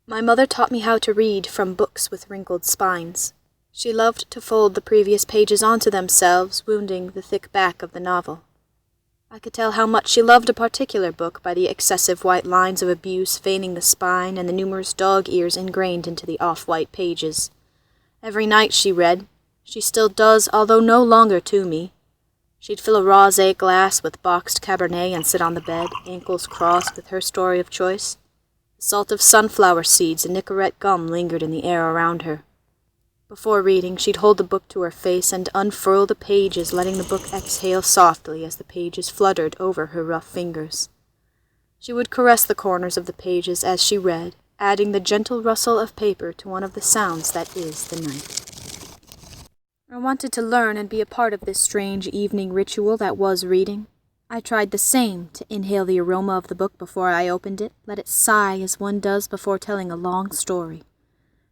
My mother taught me how to read from books with wrinkled spines. She loved to fold the previous pages onto themselves, wounding the thick back of the novel. I could tell how much she loved a particular book by the excessive white lines of abuse veining the spine and the numerous dog ears ingrained into the off-white pages. Every night she read. She still does, although no longer to me. She'd fill a rosé glass with boxed Cabernet and sit on the bed, ankles crossed, with her story of choice. The salt of sunflower seeds and Nicorette gum lingered in the air around her. Before reading, she'd hold the book to her face and unfurl the pages, letting the book exhale softly as the pages fluttered over her rough fingers. She would caress the corners of the pages as she read, adding the gentle rustle of paper to one of the sounds that is the night. I wanted to learn and be a part of this strange evening ritual that was reading. I tried the same, to inhale the aroma of the book before I opened it, let it sigh as one does before telling a long story.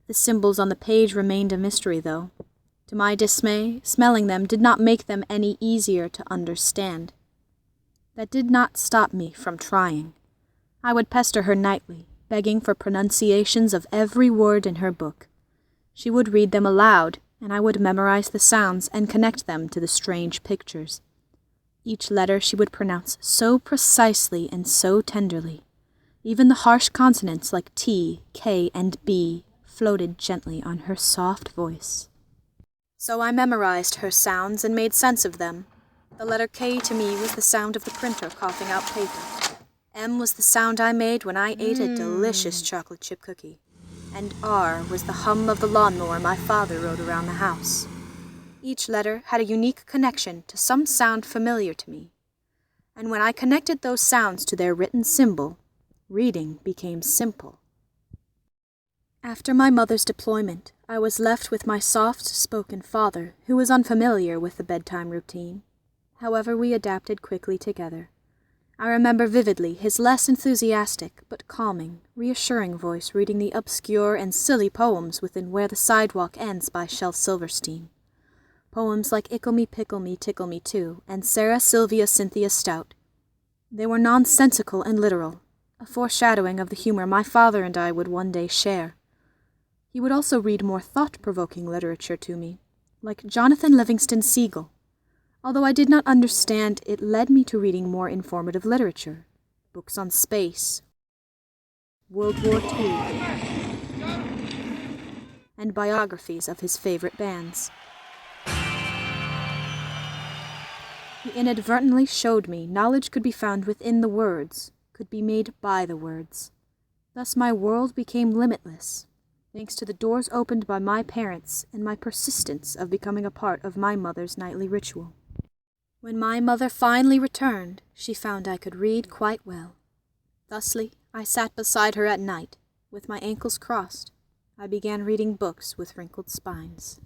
The symbols on the page remained a mystery, though. To my dismay, smelling them did not make them any easier to understand. That did not stop me from trying. I would pester her nightly, begging for pronunciations of every word in her book. She would read them aloud, and I would memorize the sounds and connect them to the strange pictures. Each letter she would pronounce so precisely and so tenderly. Even the harsh consonants like T, K, and B floated gently on her soft voice. So I memorized her sounds and made sense of them. The letter K to me was the sound of the printer coughing out paper. M was the sound I made when I ate a delicious chocolate chip cookie. And R was the hum of the lawnmower my father rode around the house. Each letter had a unique connection to some sound familiar to me. And when I connected those sounds to their written symbol, reading became simple. After my mother's deployment, I was left with my soft-spoken father, who was unfamiliar with the bedtime routine. However, we adapted quickly together. I remember vividly his less enthusiastic but calming, reassuring voice reading the obscure and silly poems within Where the Sidewalk Ends by Shel Silverstein. Poems like Ickle Me, Pickle Me, Tickle Me Too, and Sarah Sylvia Cynthia Stout. They were nonsensical and literal, a foreshadowing of the humor my father and I would one day share. He would also read more thought-provoking literature to me, like Jonathan Livingston Seagull. Although I did not understand, it led me to reading more informative literature, books on space, World War II, and biographies of his favorite bands. He inadvertently showed me knowledge could be found within the words, could be made by the words. Thus my world became limitless, thanks to the doors opened by my parents and my persistence of becoming a part of my mother's nightly ritual. When my mother finally returned, she found I could read quite well. Thusly, I sat beside her at night, with my ankles crossed. I began reading books with wrinkled spines.